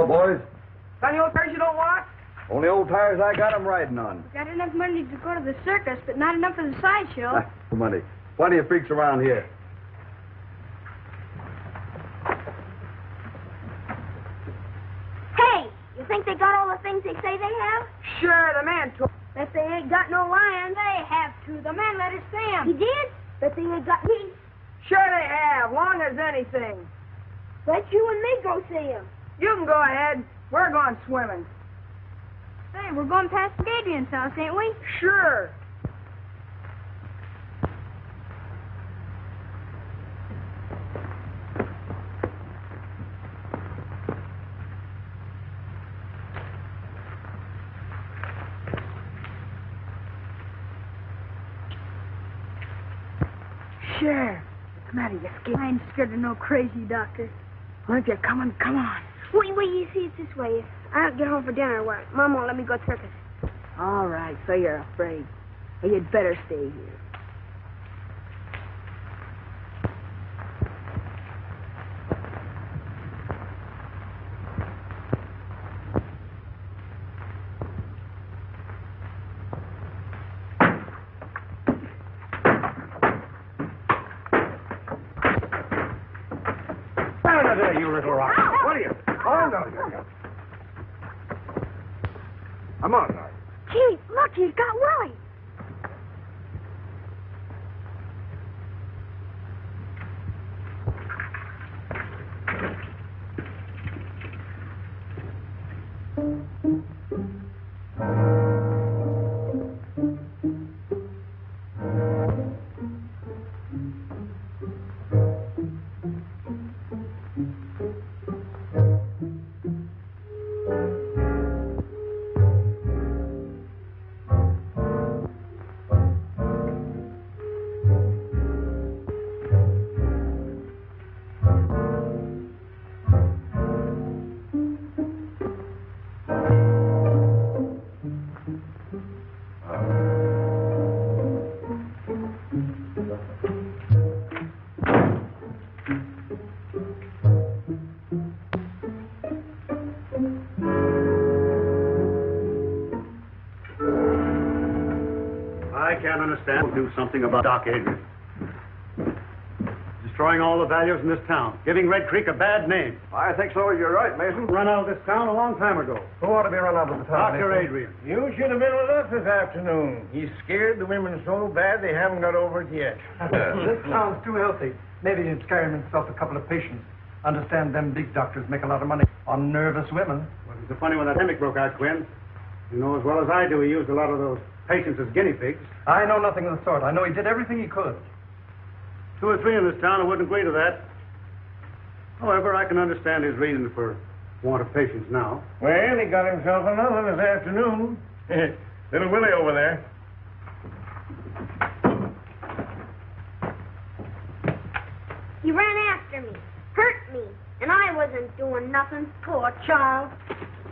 boys. Got any old tires you don't want? Only old tires I got 'em riding on. Got enough money to go to the circus, but not enough for the sideshow. Money. Plenty of freaks around here. Hey, you think they got all the things they say they have? Sure, the man took. Bet they ain't got no lions. They have to. The man let us see 'em. He did? Bet they ain't got me. Sure they have, long as anything. Bet you and me go see 'em. You can go ahead. We're going swimming. Hey, we're going past Adrian's house, ain't we? Sure. Sure. What's the matter? You scared? I ain't scared of no crazy doctor. Aren't you coming? Come on. Wait, you see, it's this way. If I don't get home for dinner, well, Mom won't let me go to circus. All right, so you're afraid. Well, you'd better stay here. There, you little rock. What are you? Oh, no. Come on, now. Gee, look, he's got Willie. Do something about Doc Adrian. Destroying all the values in this town. Giving Red Creek a bad name. I think so. You're right, Mason. Run out of this town a long time ago. Who ought to be run out of the town? Dr. Adrian. You should have been with us this afternoon. He's scared the women so bad they haven't got over it yet. This town's too healthy. Maybe he'd scare himself a couple of patients. Understand them big doctors make a lot of money on nervous women. Well, it was funny when that epidemic broke out, Quinn. You know as well as I do he used a lot of those patients as guinea pigs. I know nothing of the sort. I know he did everything he could. 2 or 3 in this town who wouldn't agree to that. However, I can understand his reason for want of patients now. Well, he got himself another this afternoon. Little Willie over there. He ran after me, hurt me, and I wasn't doing nothing. Poor child.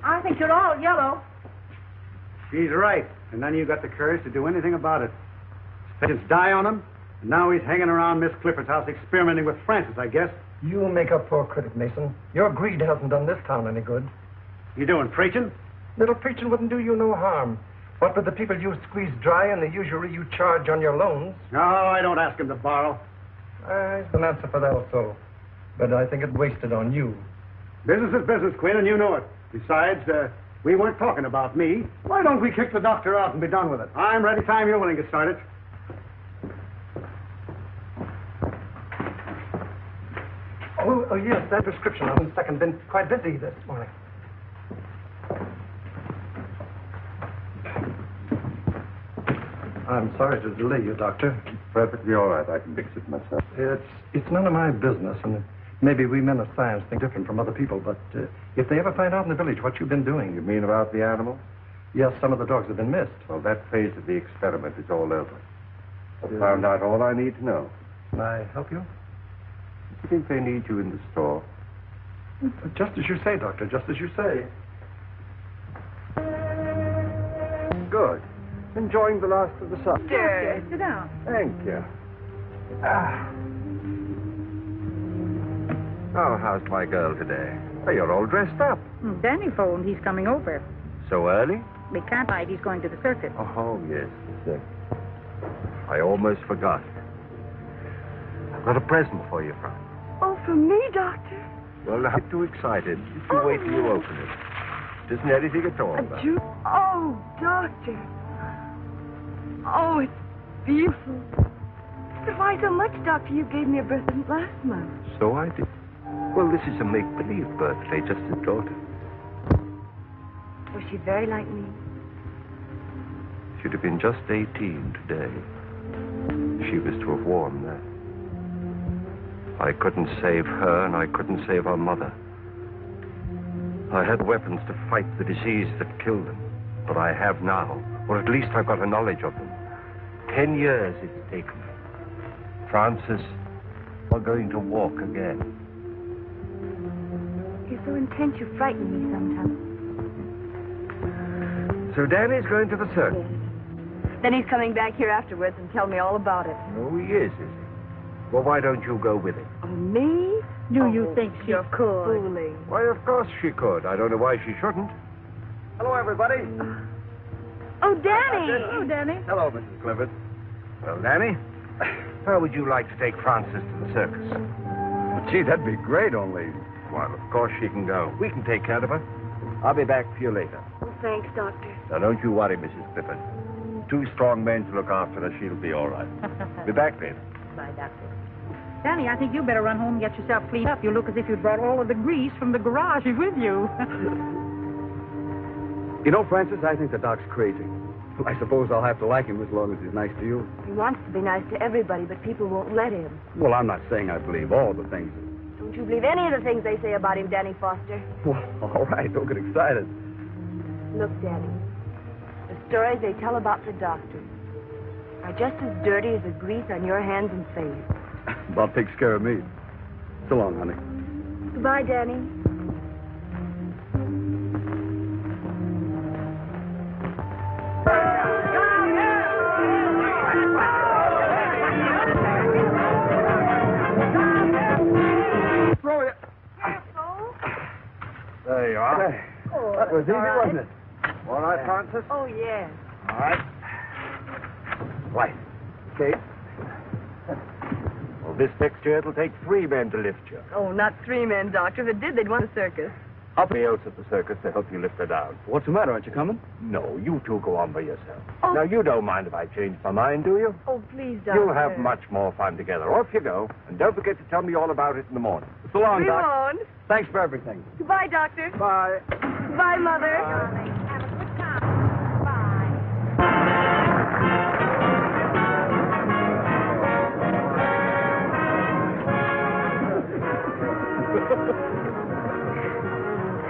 I think you're all yellow. She's right. And none of you got the courage to do anything about it. Patients die on him, and now he's hanging around Miss Clifford's house experimenting with Francis, I guess. You make up poor critic, Mason. Your greed hasn't done this town any good. You doing preaching? Little preaching wouldn't do you no harm. What with the people you squeeze dry and the usury you charge on your loans? No, I don't ask him to borrow. There's an answer for that also. But I think it wasted on you. Business is business, Quinn, and you know it. Besides, we weren't talking about me. Why don't we kick the doctor out and be done with it? I'm ready time you're willing to get started. Oh, yes, that prescription. I'm second. Been quite busy this morning. I'm sorry to delay you, Doctor. Perfectly all right. I can fix it myself. It's none of my business, and maybe we men of science think different from other people, but if they ever find out in the village what you've been doing... You mean about the animals? Yes, some of the dogs have been missed. Well, that phase of the experiment is all over. I've found out all I need to know. Can I help you? Do you think they need you in the store? Just as you say, Doctor, just as you say. Good. Enjoying the last of the sun. Okay, sit down. Thank you. Oh, how's my girl today? Oh, you're all dressed up. Danny phoned. He's coming over. So early? We can't hide. He's going to the circus. Oh, yes. I almost forgot. I've got a present for you, Frank. Oh, for me, Doctor? Well, not too excited. Just you wait till you open it. It isn't anything at all. Oh, Doctor. Oh, it's beautiful. But why so much, Doctor? You gave me a present last month. So I did. Well, this is a make-believe birthday, just as daughter. Was she very like me? She'd have been just 18 today. She was to have worn that. I couldn't save her, and I couldn't save her mother. I had weapons to fight the disease that killed them, but I have now, or at least I've got a knowledge of them. 10 years it's taken. Francis, we're going to walk again. You're so intense, you frighten me sometimes. So Danny's going to the circus. Then he's coming back here afterwards and tell me all about it. Oh, he is he? Well, why don't you go with him? Oh, me? Do you think she could? Fooling. Why, of course she could. I don't know why she shouldn't. Hello, everybody. Oh, Danny! Oh, Danny. Hello, Mrs. Clifford. Well, Danny, how would you like to take Frances to the circus? Gee, that'd be great, only... Well, of course she can go. We can take care of her. I'll be back for you later. Oh, thanks, Doctor. Now, don't you worry, Mrs. Clifford. 2 strong men to look after her. She'll be all right. Be back later. Bye, Doctor. Danny, I think you better run home and get yourself cleaned up. You look as if you'd brought all of the grease from the garage with you. You know, Francis, I think the doc's crazy. I suppose I'll have to like him as long as he's nice to you. He wants to be nice to everybody, but people won't let him. Well, I'm not saying I believe all the things. Don't you believe any of the things they say about him, Danny Foster? Well, all right, don't get excited. Look, Danny, the stories they tell about the doctor are just as dirty as the grease on your hands and face. Bob takes care of me. So long, honey. Goodbye, Danny. There you are. Oh, That was easy, wasn't it? All right, Francis? Oh, yes. All right. Right. Okay. Well, this fixture, it'll take 3 men to lift you. Oh, not 3 men, Doctor. If it did, they'd want a circus. Somebody else at the circus to help you lift her down. What's the matter? Aren't you coming? No, you 2 go on by yourself. Oh. Now, you don't mind if I change my mind, do you? Oh, please, Doctor. You'll have much more fun together. Off you go. And don't forget to tell me all about it in the morning. So long, We Doc. won't. Thanks for everything. Goodbye, Doctor. Bye. Goodbye, Mother. Have a good time. Bye.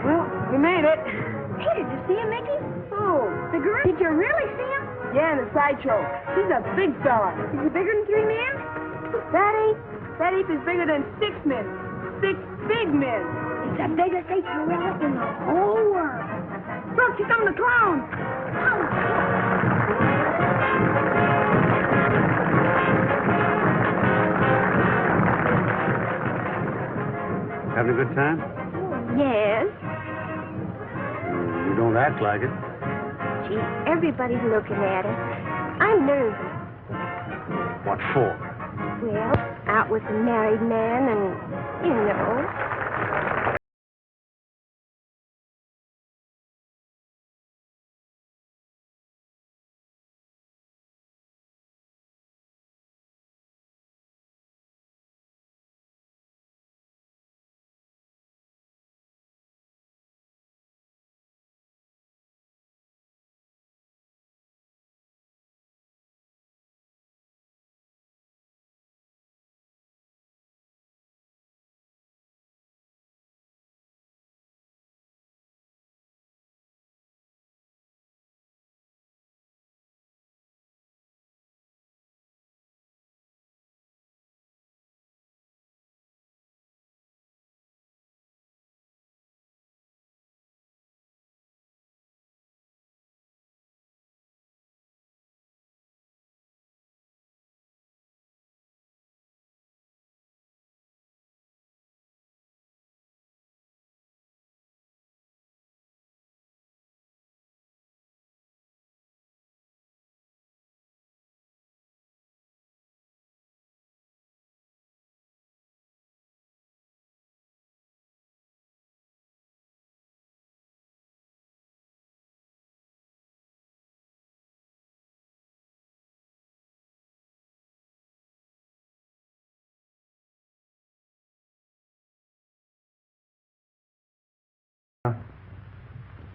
Well, we made it. Hey, did you see him, Mickey? Oh, The gorilla? Did you really see him? yeah, in the sideshow. He's a big fella. Is he bigger than 3 men? That ape is bigger than 6 men. 6 big men. He's the biggest ape gorilla in the whole world. Look, he's coming to clown. Having a good time? Yes. You don't act like it. Gee, everybody's looking at us. I'm nervous. What for? Well, out with a married man and, you know.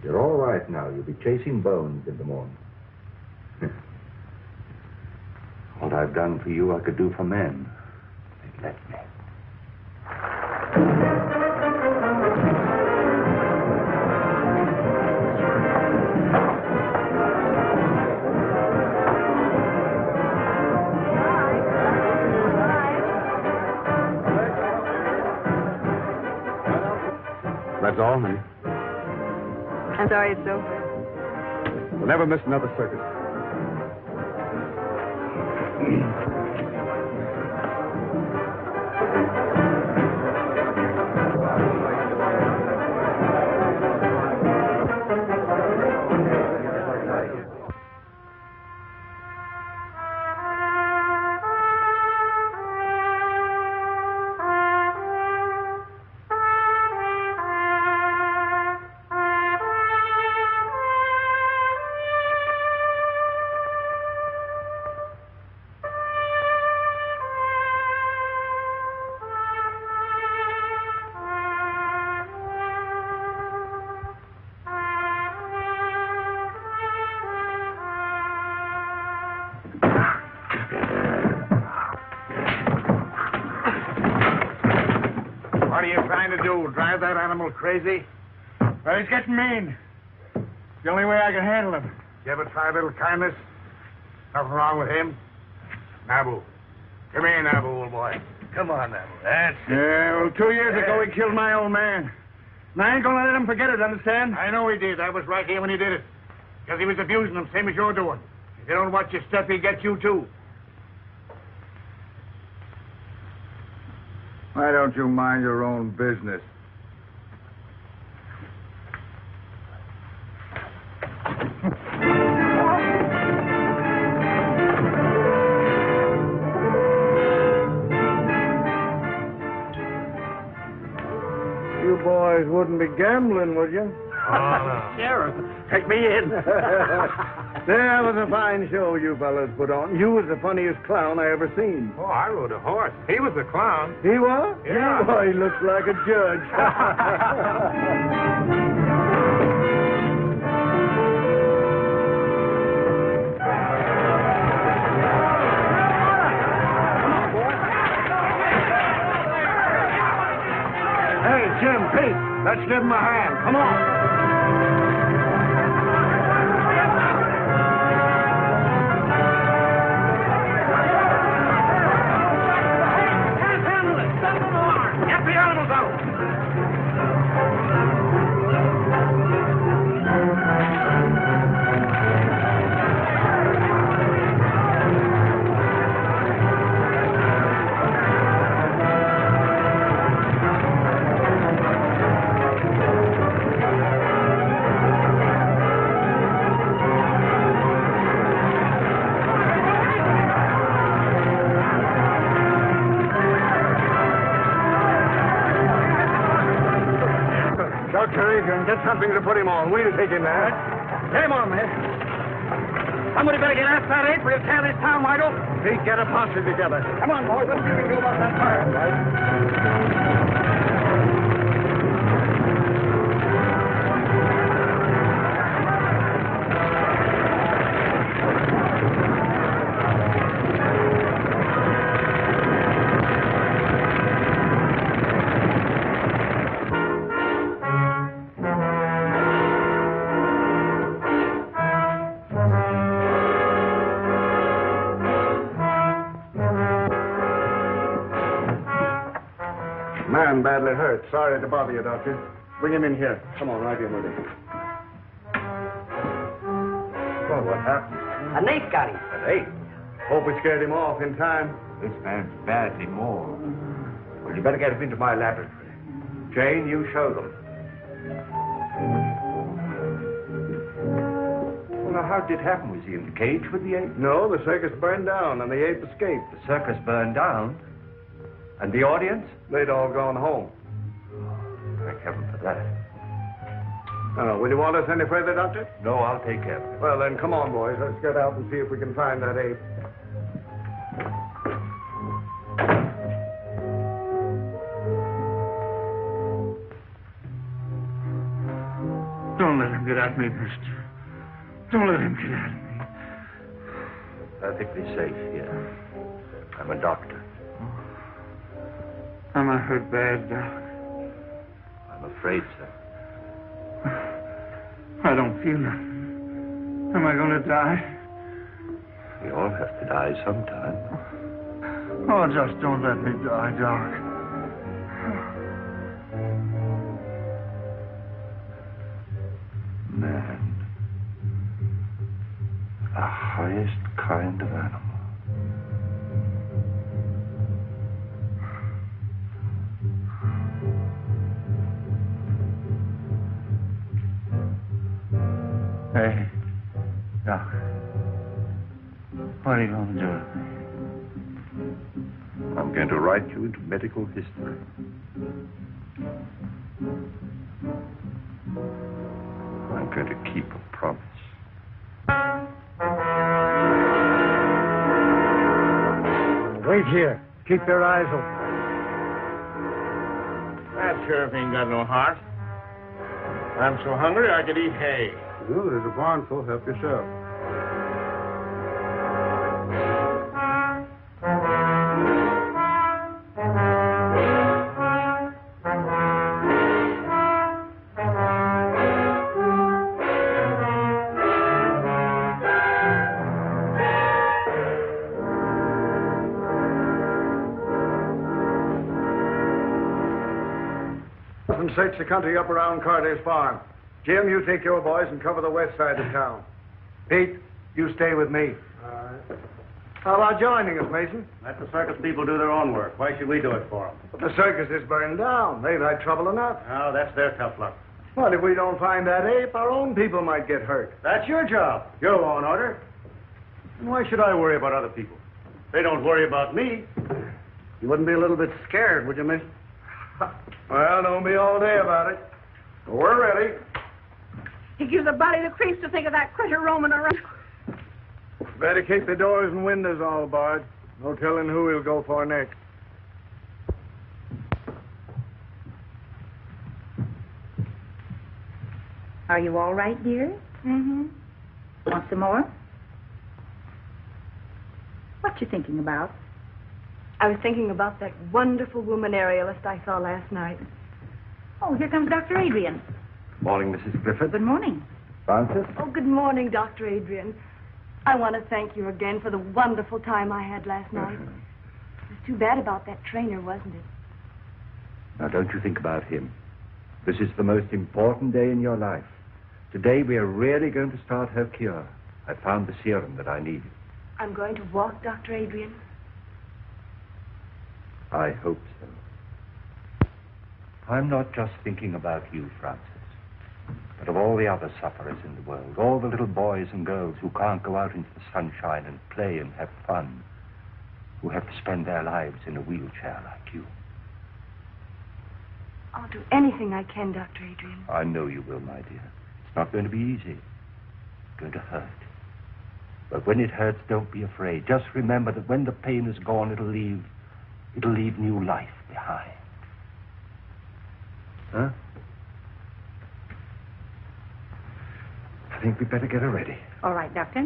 You're all right now. You'll be chasing bones in the morning. What I've done for you, I could do for men. They let me. That's all, honey. I'm sorry it's over. We'll never miss another circus. What are you trying to do? Drive that animal crazy? Well, he's getting mean. It's the only way I can handle him. You ever try a little kindness? Nothing wrong with him? Nabu. Come here, Nabu, old boy. Come on, Nabu. That's it. Yeah, well, 2 years ago, he killed my old man. And I ain't gonna let him forget it, understand? I know he did. I was right here when he did it. Because he was abusing him, same as you're doing. If you don't watch your step, he'll get you, too. Why don't you mind your own business? You boys wouldn't be gambling, would you? Oh, no. Sheriff, take me in. That was a fine show you fellas put on. You was the funniest clown I ever seen. Oh, I rode a horse. He was the clown. He was? Yeah. Oh, he looks like a judge. Hey, Jim, Pete, let's give him a hand. Come on. Get the animals out! Adrian, get something to put him on. We'll take him there. Get him on, man. Somebody better get after that ape or he'll tear this town wide open. Pete, get a posse together. Come on, boys. Let's see what we can do about that fire. Man badly hurt. Sorry to bother you, Doctor. Bring him in here. Come on, right here with him. Well, what happened? An ape got him. An ape? Hope we scared him off in time. This man's badly mauled. Well, you better get him into my laboratory. Jane, you show them. Well, now, how did it happen? Was he in the cage with the ape? No, the circus burned down and the ape escaped. The circus burned down. And the audience? They'd all gone home. Thank heaven for that. Will you want us any further, Doctor? No, I'll take care of it. Well, then, come on, boys. Let's get out and see if we can find that ape. Don't let him get at me, mister. Don't let him get at me. Perfectly safe here. I'm a doctor. Am I hurt bad, Doc? I'm afraid so. I don't feel nothing. Am I going to die? We all have to die sometime. Oh, just don't let me die, Doc. Man. The highest kind of animal. Hey, Doc. What are you going to do with me? I'm going to write you into medical history. I'm going to keep a promise. Wait here. Keep your eyes open. That sheriff ain't got no heart. I'm so hungry I could eat hay. Well, there's a barn full. Help yourself. Search the country up around Carter's farm. Jim, you take your boys and cover the west side of town. Pete, you stay with me. All right. How about joining us, Mason? Let the circus people do their own work. Why should we do it for them? But the circus is burned down. They've had trouble enough. Oh, that's their tough luck. Well, if we don't find that ape, our own people might get hurt. That's your job. Your law and order. And why should I worry about other people? They don't worry about me. You wouldn't be a little bit scared, would you, Mason? Well, don't be all day about it. We're ready. He gives the body the creeps to think of that critter roaming around. Better keep the doors and windows all barred. No telling who he'll go for next. Are you all right, dear? Mm-hmm. Want some more? What you thinking about? I was thinking about that wonderful woman aerialist I saw last night. Oh, here comes Dr. Adrian. Morning, Mrs. Clifford. Good morning. Francis? Oh, good morning, Dr. Adrian. I want to thank you again for the wonderful time I had last night. It was too bad about that trainer, wasn't it? Now, don't you think about him. This is the most important day in your life. Today, we are really going to start her cure. I found the serum that I needed. I'm going to walk, Dr. Adrian. I hope so. I'm not just thinking about you, Francis, but of all the other sufferers in the world, all the little boys and girls who can't go out into the sunshine and play and have fun, who have to spend their lives in a wheelchair like you. I'll do anything I can, Dr. Adrian. I know you will, my dear. It's not going to be easy. It's going to hurt. But when it hurts, don't be afraid. Just remember that when the pain is gone, it'll leave new life behind. Huh? I think we'd better get her ready. All right, Doctor.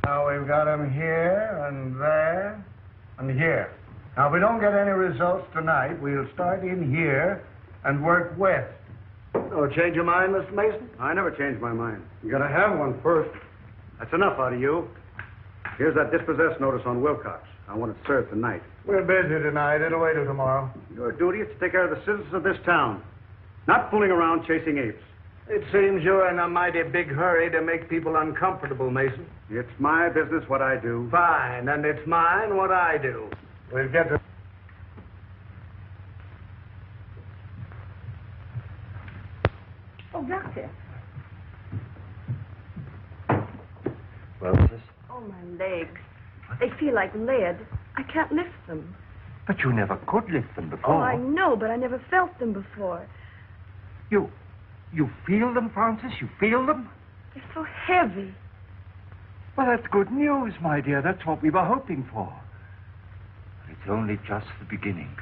Now we've got him here and there and here. Now, if we don't get any results tonight, we'll start in here and work west. Oh, change your mind, Mr. Mason? I never change my mind. You gotta have one first. That's enough out of you. Here's that dispossessed notice on Wilcox. I want it served tonight. We're busy tonight. It'll wait till tomorrow. Your duty is to take care of the citizens of this town, not fooling around chasing apes. It seems you're in a mighty big hurry to make people uncomfortable, Mason. It's my business what I do. Fine, and it's mine what I do. We'll get to... Oh, Doctor. Well, sis? Oh, my legs. They feel like lead. I can't lift them. But you never could lift them before. Oh, I know, but I never felt them before. You feel them, Francis? You feel them? They're so heavy. Well, that's good news, my dear. That's what we were hoping for. But it's only just the beginning.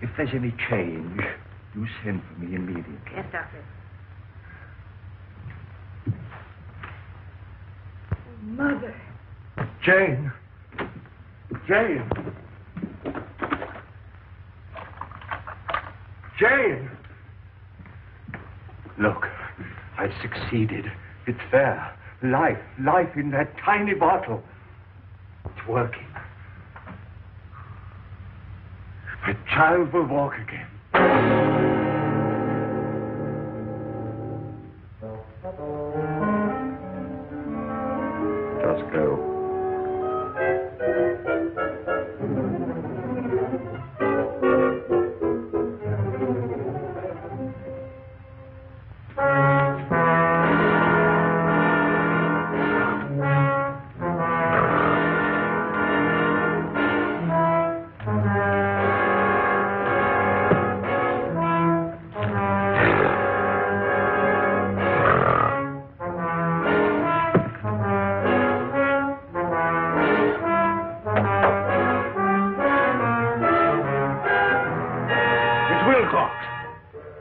If there's any change, you send for me immediately. Yes, Doctor. Mother. Jane! Jane! Jane! Look, I've succeeded. It's there. Life in that tiny bottle. It's working. The child will walk again. Just go.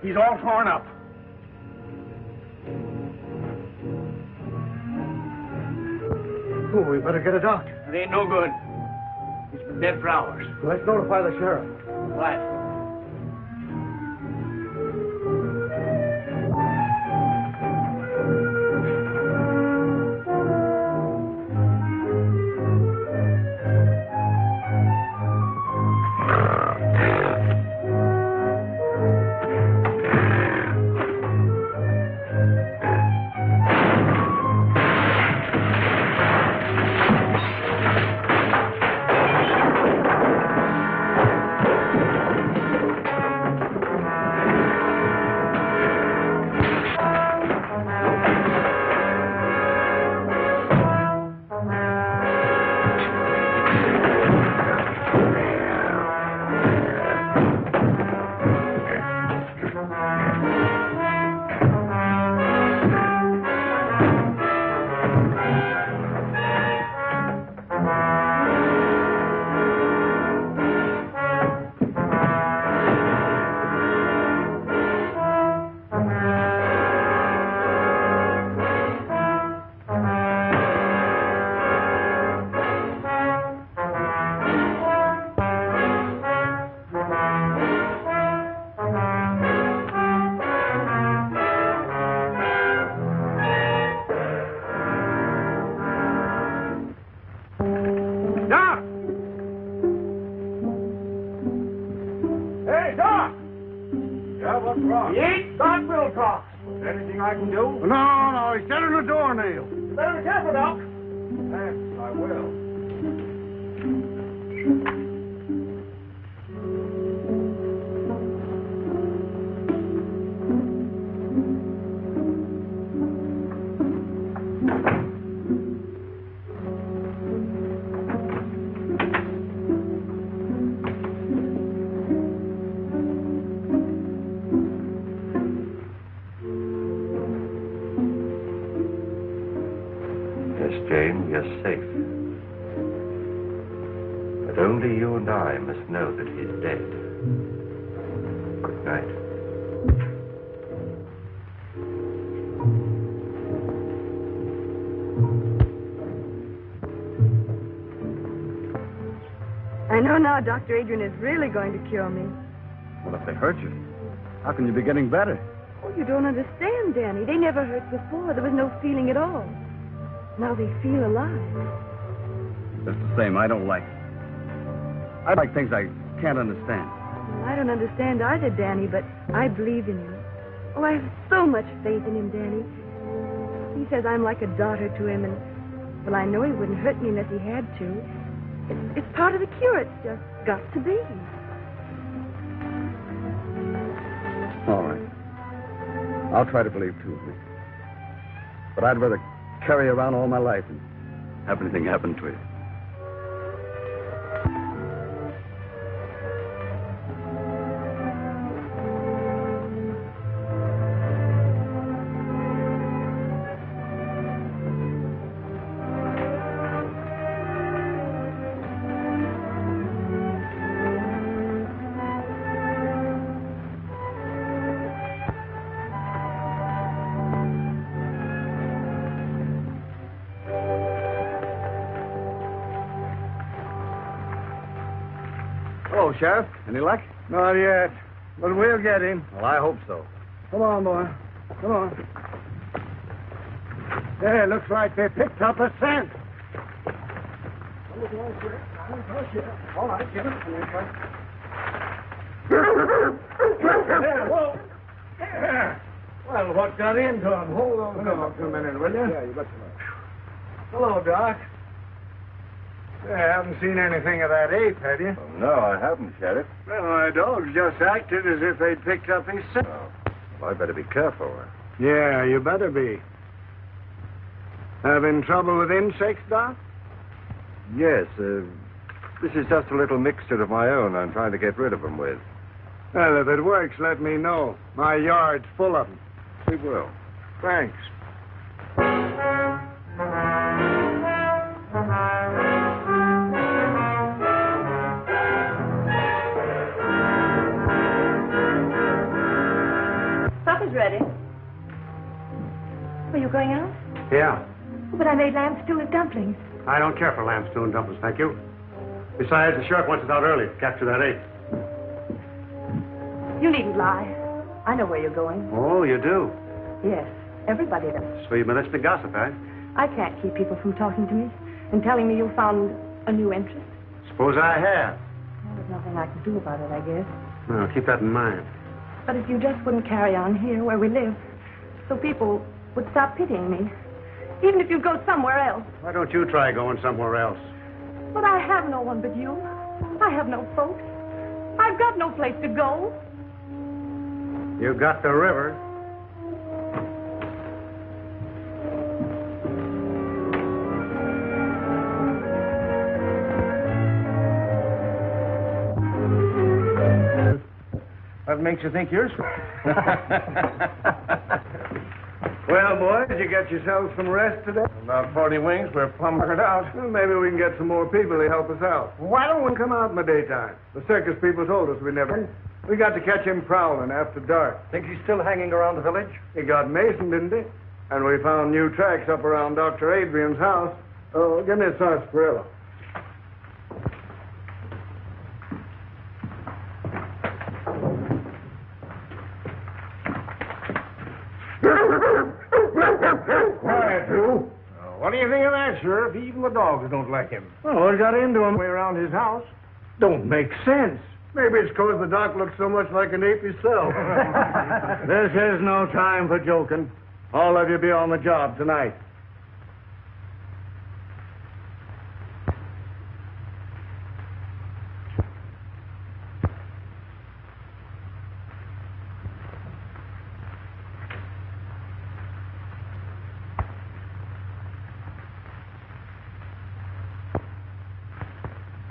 He's all torn up. Oh, we better get a doctor. It ain't no good. He's been dead for hours. Let's notify the sheriff. What? No, he's dead on the doornail. You better be careful, Doc. Yes, I will. Jane, you're safe. But only you and I must know that he's dead. Good night. I know now Dr. Adrian is really going to cure me. Well, if they hurt you, how can you be getting better? Oh, you don't understand, Danny. They never hurt before. There was no feeling at all. Now they feel alive. Just the same, I don't like it. I like things I can't understand. Well, I don't understand either, Danny, but I believe in you. Oh, I have so much faith in him, Danny. He says I'm like a daughter to him, and, well, I know he wouldn't hurt me unless he had to. It's part of the cure. It's just got to be. All right. I'll try to believe, too. But I'd rather carry you around all my life and have anything happen to you. Hello, Sheriff. Any luck? Not yet, but we'll get him. Well, I hope so. Come on, boy. Come on. There, looks like they picked up a scent. All right, give it to me. There, whoa. There. Well, what got into him? Hold on a minute, will you? Yeah, you betcha. Hello, Doc. You haven't seen anything of that ape, have you? Oh, no, I haven't, Sheriff. Well, my dogs just acted as if they'd picked up his scent. Oh, well, I better be careful. Yeah, you better be. Having trouble with insects, Doc? Yes, this is just a little mixture of my own I'm trying to get rid of them with. Well, if it works, let me know. My yard's full of them. We will. Thanks. Supper's ready. Are you going out? Yeah. But I made lamb stew with dumplings. I don't care for lamb stew and dumplings, thank you. Besides, the sheriff wants us out early to capture that ape. You needn't lie. I know where you're going. Oh, you do? Yes, everybody does. So you've been listening to gossip, eh? I can't keep people from talking to me and telling me you found a new interest. Suppose I have. Well, there's nothing I can do about it, I guess. Well, keep that in mind. But if you just wouldn't carry on here where we live, so people would stop pitying me. Even if you go somewhere else. Why don't you try going somewhere else? But I have no one but you. I have no folks. I've got no place to go. You got the river. What makes you think you're Well, boys, did you get yourselves some rest today? About 40 wings. We're plumb worked out. Well, maybe we can get some more people to help us out. Why don't we come out in the daytime? The circus people told us we never. We got to catch him prowling after dark. Think he's still hanging around the village? He got Mason, didn't he? And we found new tracks up around Dr. Adrian's house. Oh, give me a sarsaparilla. Quiet, you. What do you think of that, Sheriff? Even the dogs don't like him. Well, what got into him way around his house? Don't make sense. Maybe it's because the doc looks so much like an ape himself. This is no time for joking. All of you be on the job tonight.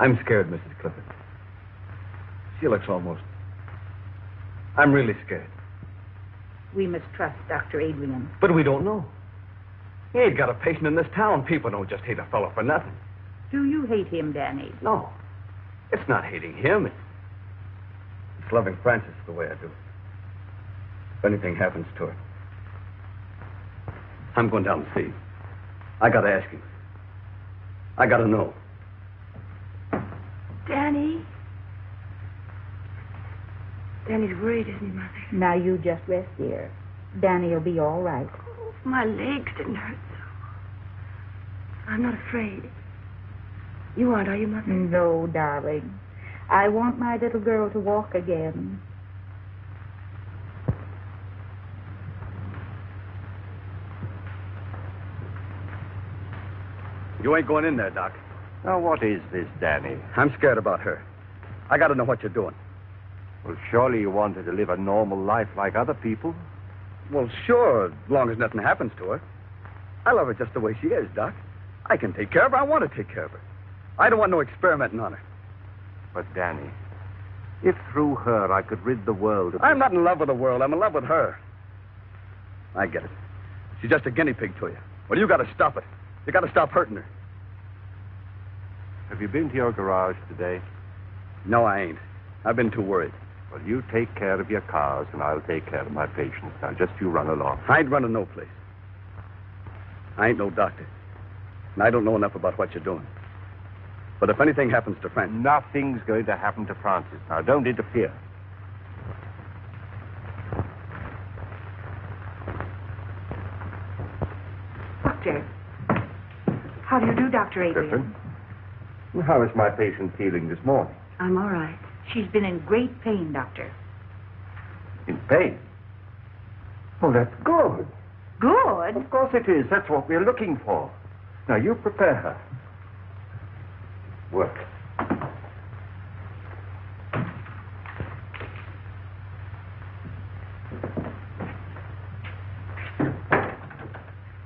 I'm scared, Mrs. Clifford. She looks almost... I'm really scared. We must trust Dr. Adrian. But we don't know. He ain't got a patient in this town. People don't just hate a fellow for nothing. Do you hate him, Danny? No. It's not hating him. It's loving Frances the way I do. If anything happens to her, I'm going down to see him. I got to ask him. I got to know. Danny? Danny's worried, isn't he, Mother? Now you just rest, dear. Danny will be all right. Oh, my legs didn't hurt so. I'm not afraid. You aren't, are you, Mother? No, darling. I want my little girl to walk again. You ain't going in there, Doc. Now, what is this, Danny? I'm scared about her. I got to know what you're doing. Well, surely you want her to live a normal life like other people. Well, sure, as long as nothing happens to her. I love her just the way she is, Doc. I can take care of her. I want to take care of her. I don't want no experimenting on her. But, Danny, if through her I could rid the world of... I'm not in love with the world. I'm in love with her. I get it. She's just a guinea pig to you. Well, you got to stop it. You got to stop hurting her. Have you been to your garage today? No, I ain't. I've been too worried. Well, you take care of your cars, and I'll take care of my patients. Now, just you run along. I ain't running no place. I ain't no doctor. And I don't know enough about what you're doing. But if anything happens to Francis... Nothing's going to happen to Francis. Now, don't interfere. Doctor. How do you do, Dr. Adrian? Clifford, how is my patient feeling this morning? I'm all right. She's been in great pain, Doctor. In pain? Oh, that's good. Good? Of course it is. That's what we're looking for. Now, you prepare her. Work.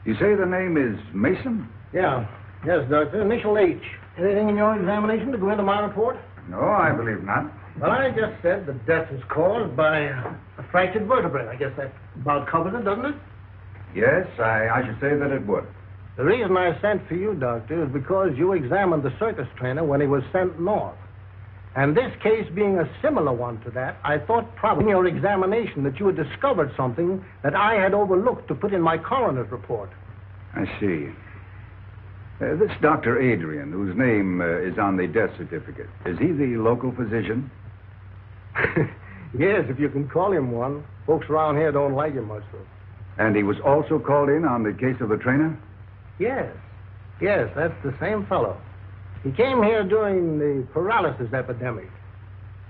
You say the name is Mason? Yeah. Yes, Doctor. Initial H. Anything in your examination to go into my report? No, I believe not. Well, I just said the death was caused by a fractured vertebrae. I guess that about covers it, doesn't it? Yes, I should say that it would. The reason I sent for you, Doctor, is because you examined the circus trainer when he was sent north. And this case being a similar one to that, I thought probably in your examination that you had discovered something that I had overlooked to put in my coroner's report. I see. This Dr. Adrian, whose name is on the death certificate, is he the local physician? Yes, if you can call him one. Folks around here don't like him much, though. And he was also called in on the case of the trainer? Yes. Yes, that's the same fellow. He came here during the paralysis epidemic.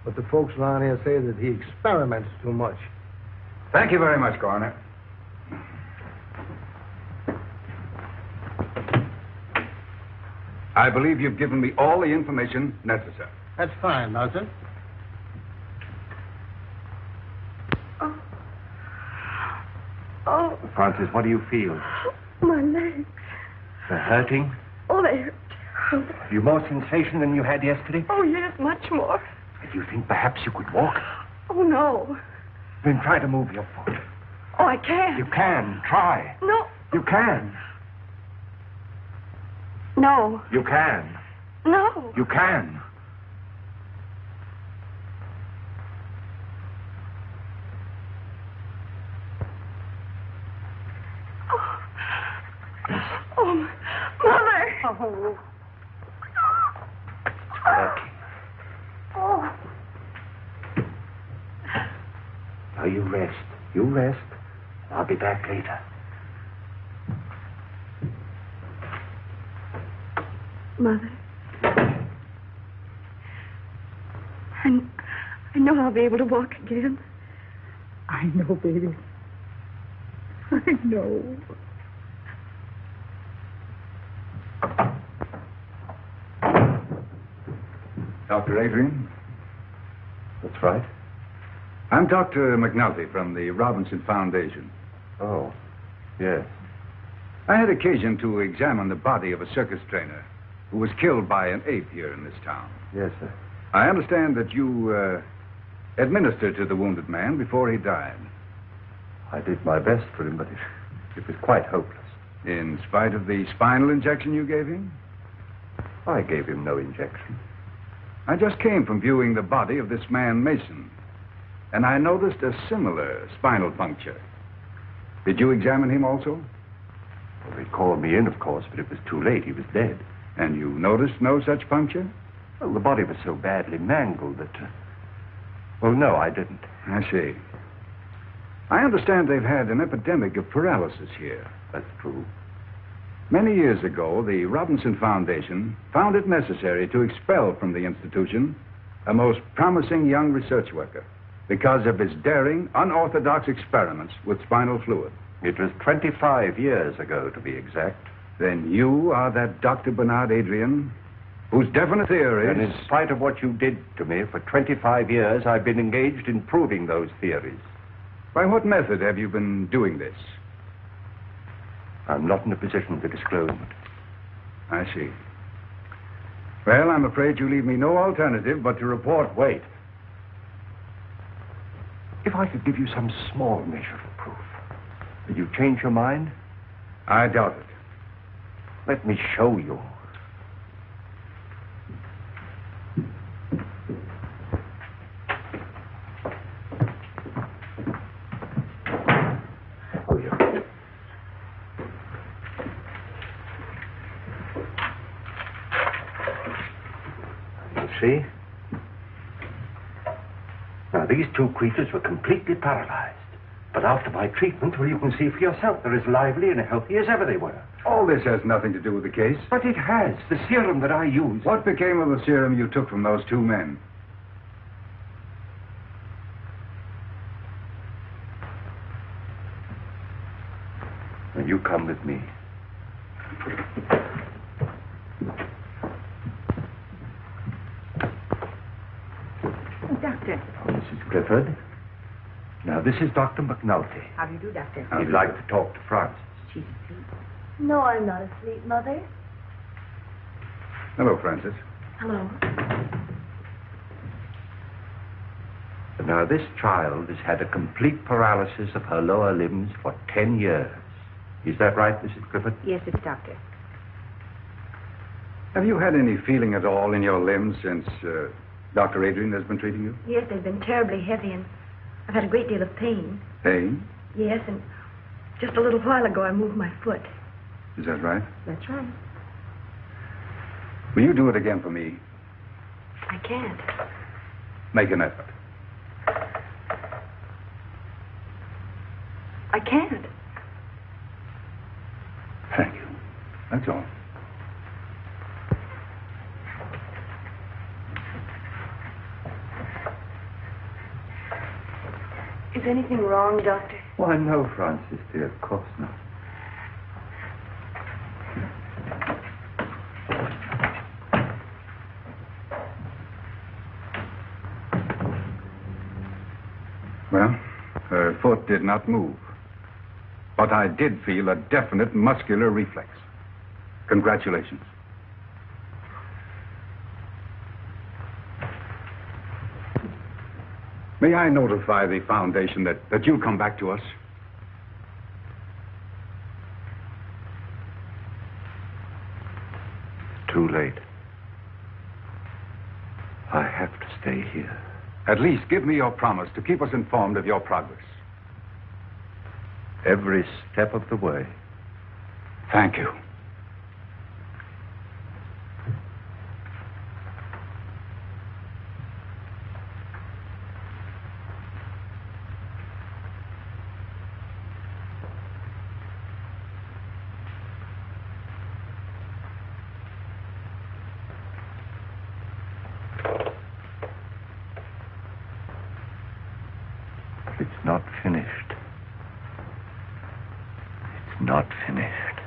But the folks around here say that he experiments too much. Thank you very much, Coroner. I believe you've given me all the information necessary. That's fine, Doctor. Oh, Francis, what do you feel? my legs. They're hurting? Oh, they hurt terribly. Have you more sensation than you had yesterday? Oh, yes, much more. Do you think perhaps you could walk? Oh, no. Then try to move your foot. Oh, I can't. You can. Try. No. You can. No. You can. No. You can. Oh, Mother. Oh. Oh. Now you rest. You rest. I'll be back later. Mother. I know I'll be able to walk again. I know, baby. I know. Dr. Adrian? That's right. I'm Dr. McNulty from the Robinson Foundation. Oh, yes. I had occasion to examine the body of a circus trainer who was killed by an ape here in this town. Yes, sir. I understand that you administered to the wounded man before he died. I did my best for him, but it was quite hopeless. In spite of the spinal injection you gave him? I gave him no injection. I just came from viewing the body of this man, Mason, and I noticed a similar spinal puncture. Did you examine him also? Well, they called me in, of course, but it was too late. He was dead. And you noticed no such puncture? Well, the body was so badly mangled that... Well, no, I didn't. I see. I understand they've had an epidemic of paralysis here. That's true. Many years ago, the Robinson Foundation found it necessary to expel from the institution a most promising young research worker because of his daring, unorthodox experiments with spinal fluid. It was 25 years ago, to be exact. Then you are that Dr. Bernard Adrian, whose definite theories... And in spite of what you did to me, for 25 years, I've been engaged in proving those theories. By what method have you been doing this? I'm not in a position to disclose it. I see. Well, I'm afraid you leave me no alternative but to report. Wait. If I could give you some small measure of proof, would you change your mind? I doubt it. Let me show you. Oh, yeah. see? Now, these two creatures were completely paralyzed. But after my treatment, well, you can see for yourself, they're as lively and healthy as ever they were. All this has nothing to do with the case. But it has. The serum that I used. What became of the serum you took from those two men? Now, you come with me. Doctor. Oh, Mrs. Clifford. Now, this is Dr. McNulty. How do you do, Doctor? He'd like to talk to Frances. She's asleep. No, I'm not asleep, Mother. Hello, Frances. Hello. Now, this child has had a complete paralysis of her lower limbs for 10 years. Is that right, Mrs. Clifford? Yes, it's Doctor. Have you had any feeling at all in your limbs since Dr. Adrian has been treating you? Yes, they've been terribly heavy, and I've had a great deal of pain. Pain? Yes, and just a little while ago I moved my foot. Is that right? That's right. Will you do it again for me? I can't. Make an effort. I can't. Thank you. That's all. Is anything wrong, Doctor? Why, no, Frances, dear. Of course not. Well, her foot did not move. But I did feel a definite muscular reflex. Congratulations. May I notify the Foundation that you'll come back to us? Too late. I have to stay here. At least give me your promise to keep us informed of your progress. Every step of the way. Thank you. It's not finished. It's not finished.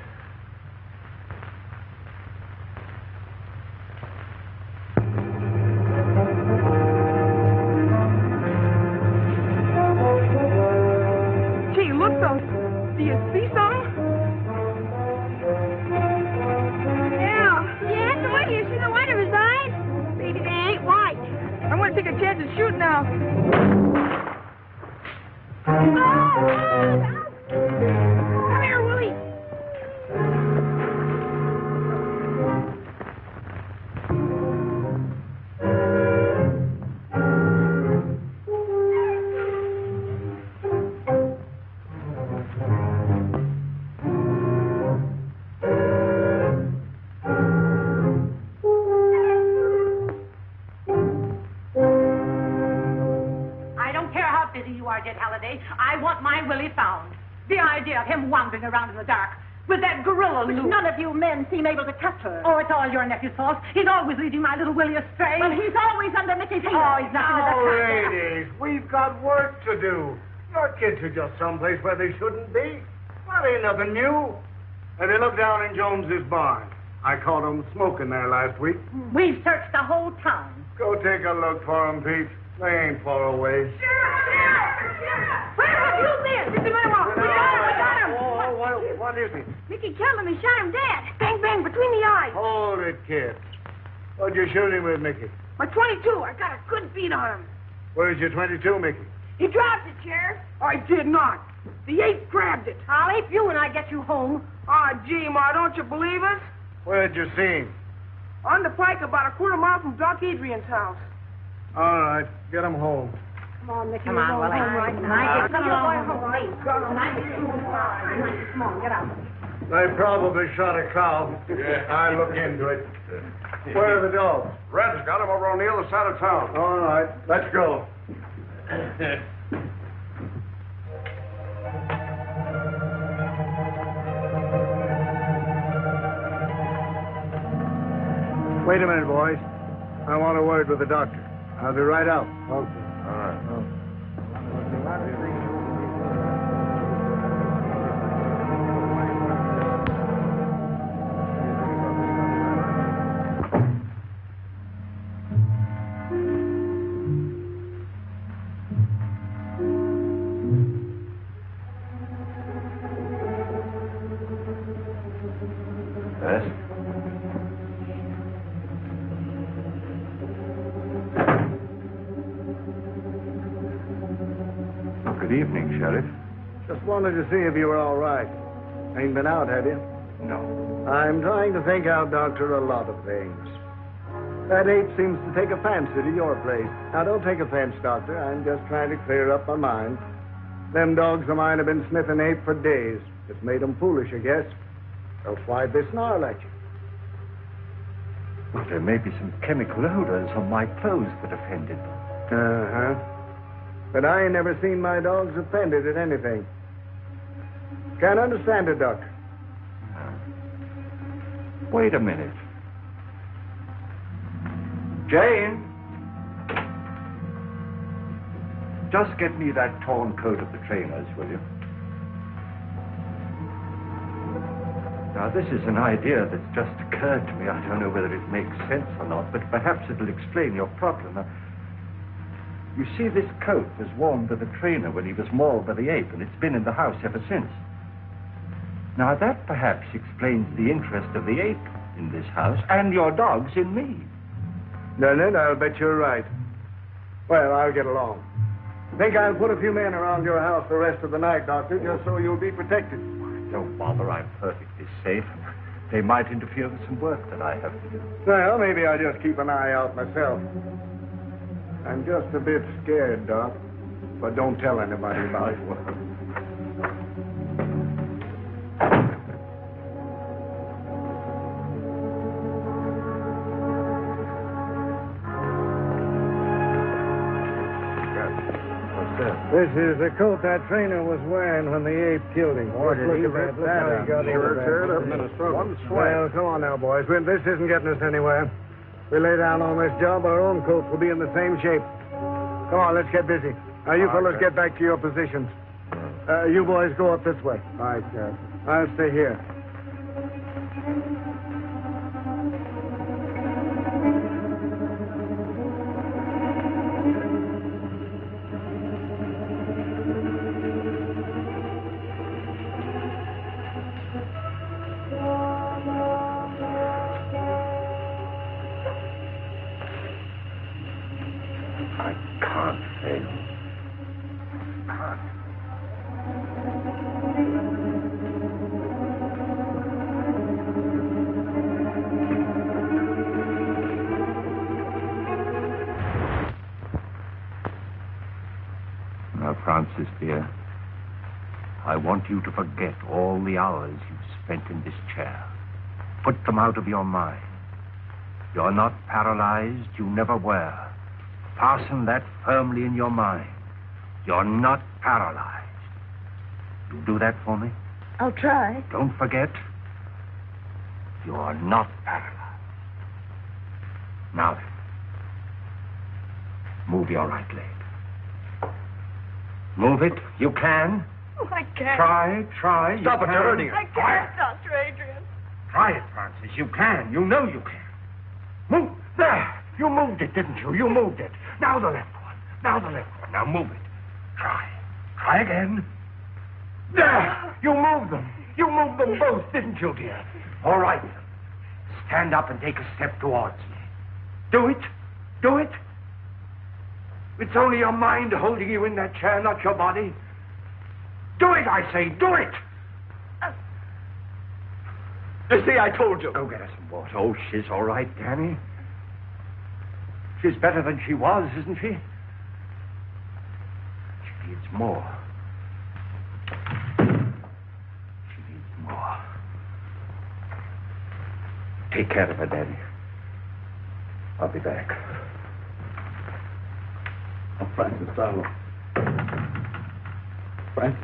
Gee, look, those. Do you see something? Yeah, the way you see the white of his eyes. Maybe they ain't white. I'm going to take a chance and shoot now. Come here, Willie. I don't care how busy you are, Jed Halliday. I want my Willie found. The idea of him wandering around in the dark with that gorilla loop. None of you men seem able to catch her. Oh, it's all your nephew's fault. He's always leading my little Willie astray. But he's always under Mickey's heel. Oh, he's nothing Now, but a ladies, we've got work to do. Your kids are just someplace where they shouldn't be. That ain't nothing new. And they live down in Jones's barn. I caught them smoking there last week. We've searched the whole town. Go take a look for them, Pete. They ain't far away. Where have you been? Mr. Manuel, we got him. Oh, what is it? Mickey killed him and shot him dead. Bang, bang, between the eyes. Hold it, kid. What'd you shoot him with, Mickey? My 22. I got a good beat on him. Where's your 22, Mickey? He dropped it, Sheriff. I did not. The ape grabbed it. I'll ape you when I get you home. Ah, gee, Ma, don't you believe us? Where'd you see him? On the pike about a quarter mile from Doc Adrian's house. All right, get him home. Come on, Mickey. Come on, Willie. Home right now. Come on, Come home. on, Come on, get out. They probably shot a cow. Yeah. I'll look into it. Where are the dogs? Red's got him over on the other side of town. All right, let's go. Wait a minute, boys. I want a word with the doctor. I'll be right out. Okay. All right. Yes? Good evening, Sheriff. Just wanted to see if you were all right. Ain't been out, have you? No. I'm trying to think out, Doctor, a lot of things. That ape seems to take a fancy to your place. Now, don't take offense, Doctor. I'm just trying to clear up my mind. Them dogs of mine have been sniffing ape for days. It's made them foolish, I guess. Else why'd they snarl at you? Well, there may be some chemical odors on my clothes that offended them. Uh-huh. But I ain't never seen my dogs offended at anything. Can't understand it, Doctor. Wait a minute. Jane! Just get me that torn coat of the trainer's, will you? Now, this is an idea that's just occurred to me. I don't know whether it makes sense or not, but perhaps it'll explain your problem. You see, this coat was worn by the trainer when he was mauled by the ape, and it's been in the house ever since. Now, that perhaps explains the interest of the ape in this house, and your dogs in me. No, I'll bet you're right. Well, I'll get along. Think I'll put a few men around your house the rest of the night, Doctor, just so you'll be protected. Don't bother, I'm perfectly safe. They might interfere with some work that I have to do. Well, maybe I'll just keep an eye out myself. I'm just a bit scared, Doc. But don't tell anybody about it. This is the coat that trainer was wearing when the ape killed him. Boy, did he Look at rip that. that up. Got Sure over tear it that. up in a struggle. One sweat. Well, come on now, boys. This isn't getting us anywhere. We lay down on this job, our own coats will be in the same shape. Come on, let's get busy. Now, you fellas get back to your positions. You boys go up this way. All right, Sheriff. I'll stay here. Francis, dear, I want you to forget all the hours you've spent in this chair. Put them out of your mind. You're not paralyzed. You never were. Fasten that firmly in your mind. You're not paralyzed. You do that for me? I'll try. Don't forget, you're not paralyzed. Now then, move your right leg. Move it. You can. Oh, I can't. Try. Stop it, you're hurting her. I can't, Dr. Adrian. Try it, Francis. You can. You know you can. Move. There. You moved it, didn't you? You moved it. Now the left one. Now move it. Try again. There. You moved them. You moved them both, didn't you, dear? All right. Stand up and take a step towards me. Do it. It's only your mind holding you in that chair, not your body. Do it, I say. Do it. You see, I told you. Go get her some water. Oh, she's all right, Danny. She's better than she was, isn't she? She needs more. Take care of her, Daddy. I'll be back. Oh, Francis, darling. Francis?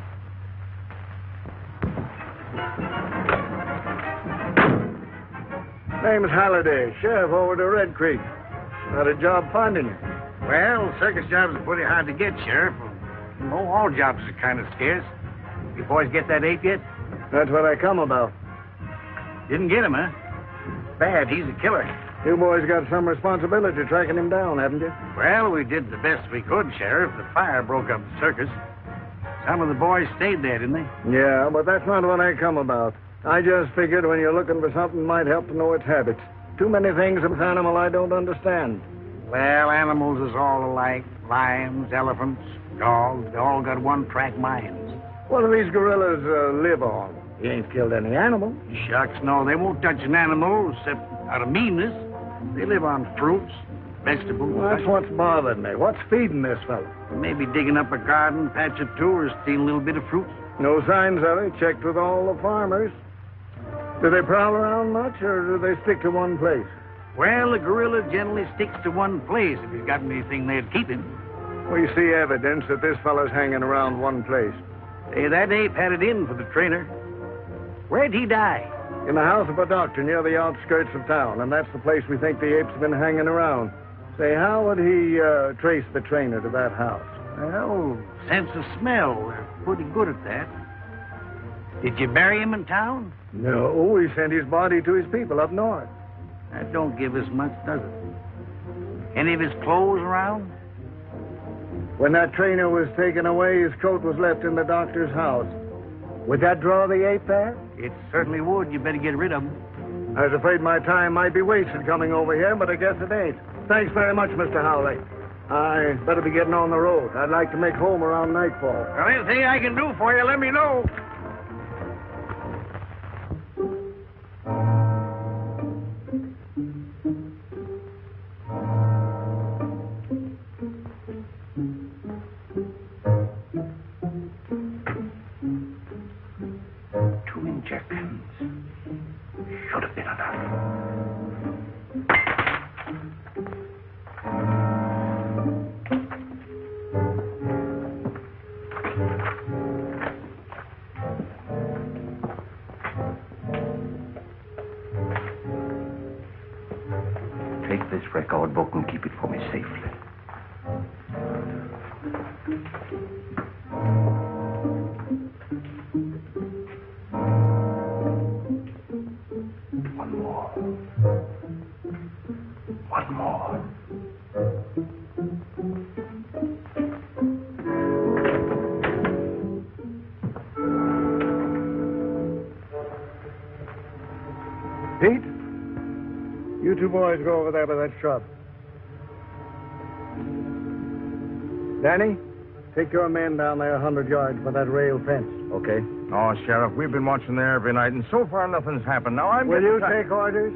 Name's Halliday, sheriff over to Red Creek. Had a job finding you. Well, circus jobs are pretty hard to get, Sheriff. You know, all jobs are kind of scarce. You boys get that ape yet? That's what I come about. Didn't get him, huh? Bad, he's a killer. You boys got some responsibility tracking him down, haven't you? Well, we did the best we could, Sheriff. The fire broke up the circus. Some of the boys stayed there, didn't they? Yeah, but that's not what I come about. I just figured when you're looking for something might help to know its habits. Too many things of this animal I don't understand. Well, animals is all alike. Lions, elephants, dogs, they all got one-track minds. What do these gorillas live on? You ain't killed any animal. Shucks, no, they won't touch an animal except out of meanness. They live on fruits, vegetables. Well, that's what's bothered me. What's feeding this fellow? Maybe digging up a garden patch or two or stealing a little bit of fruit. No signs of it. Checked with all the farmers. Do they prowl around much, or do they stick to one place? Well, the gorilla generally sticks to one place if he's got anything there to keep him. We see evidence that this fellow's hanging around one place. Hey, that ape had it in for the trainer. Where'd he die? In the house of a doctor near the outskirts of town, and that's the place we think the ape's been hanging around. Say, how would he trace the trainer to that house? Well, sense of smell. We're pretty good at that. Did you bury him in town? No, we sent his body to his people up north. That don't give us much, does it? Any of his clothes around? When that trainer was taken away, his coat was left in the doctor's house. Would that draw the ape there? It certainly would. You better get rid of him. I was afraid my time might be wasted coming over here, but I guess it ain't. Thanks very much, Mr. Howley. I better be getting on the road. I'd like to make home around nightfall. Well, anything I can do for you, let me know. Record book and keep it for me safely. One more. One more. Pete? You two boys go over there by that shrub. Danny, take your men down there 100 yards by that rail fence. Okay. Oh, Sheriff, we've been watching there every night, and so far nothing's happened. Now I'm Will you getting take orders?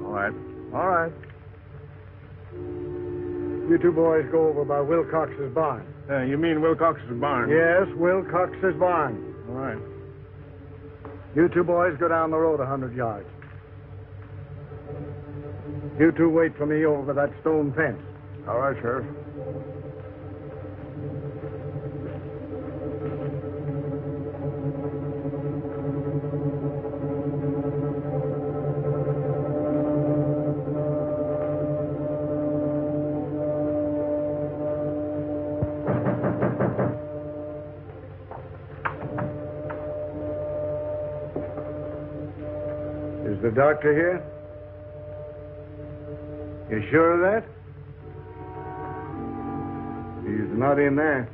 All right. All right. You two boys go over by Wilcox's barn. You mean Wilcox's barn? Yes, Wilcox's barn. All right. You two boys go down the road 100 yards. You two wait for me over that stone fence. All right, Sheriff. Is the doctor here? You sure of that? He's not in there.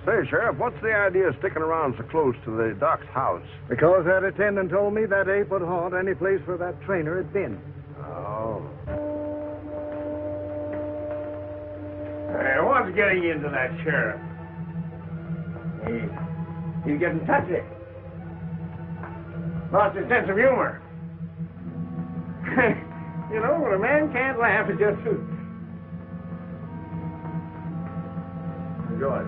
Say, Sheriff, what's the idea of sticking around so close to the doc's house? Because that attendant told me that ape would haunt any place where that trainer had been. Oh. Hey, what's getting you into that, Sheriff? He's getting touchy. Lost his sense of humor. You know, when a man can't laugh, it just suits. George,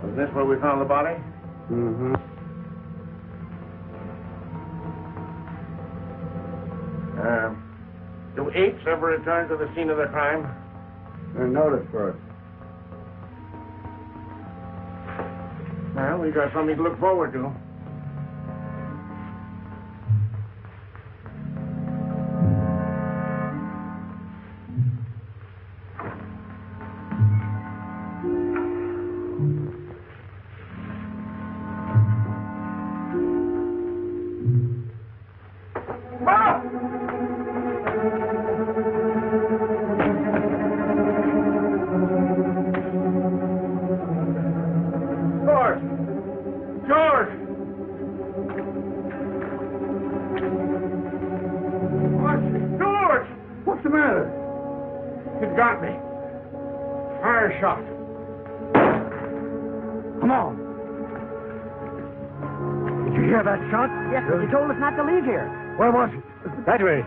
was this where we found the body? Mm-hmm. Do apes ever return to the scene of the crime? They're noted for it. Well, we got something to look forward to. Yes, but you told us not to leave here. Where was he? That way.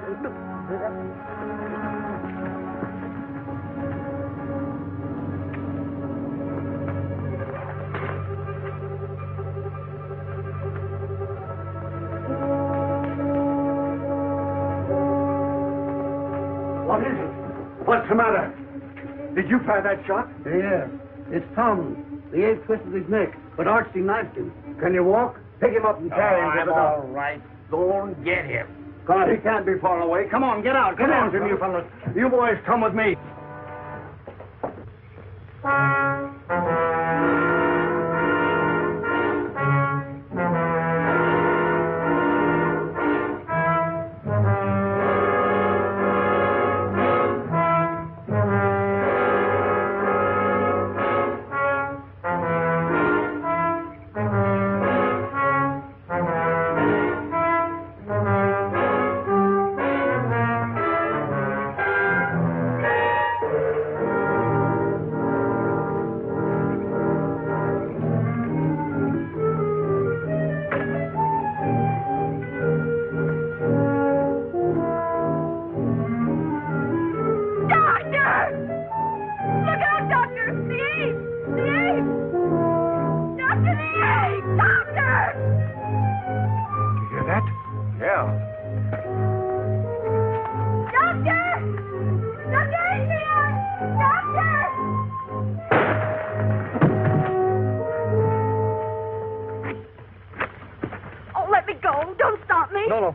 What is it? What's the matter? Did you fire that shot? Yeah. It's Tom. The ape twisted his neck, but Archie knifed him. Can you walk? Pick him up and carry him to the all doctor. right. Go and get him. God, he can't be far away. Come on, get out. Come on, you fellas. You boys come with me.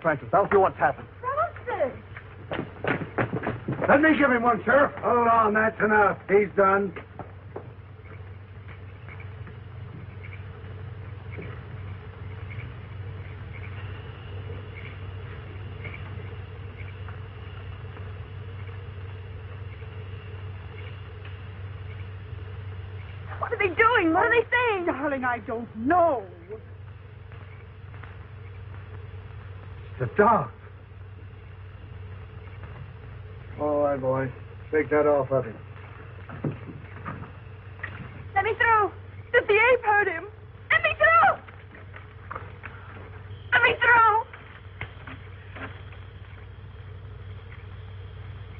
Francis, I'll see what's happened. Francis! Let me give him one, Sheriff. Hold on, that's enough. He's done. What are they doing? What are they saying? Darling, I don't know. The dog. All right, boy. Take that off of him. Let me through. Does the ape hurt him? Let me through. Let me through.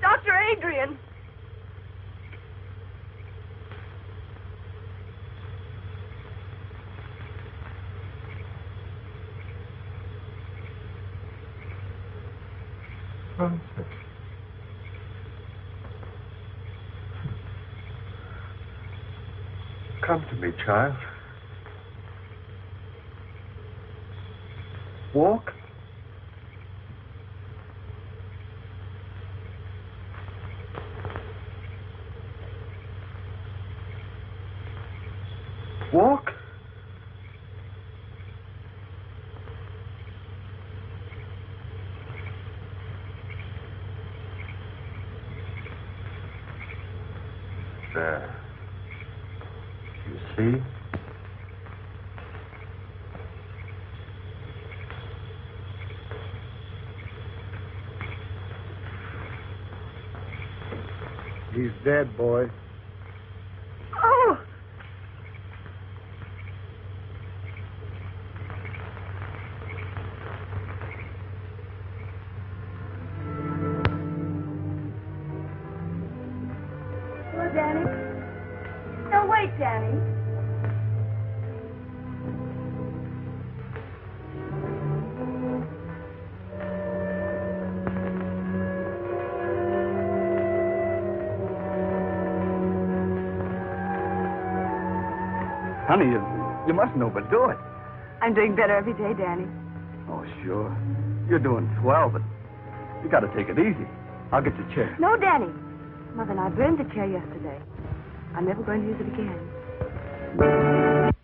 Dr. Adrian. Come to me, child. Walk? Walk? There. You see? He's dead, boy. Oh! Danny. Honey, you mustn't overdo it. I'm doing better every day, Danny. Oh, sure. You're doing swell, but you got to take it easy. I'll get your chair. No, Danny. Mother and I burned the chair yesterday. I'm never going to use it again.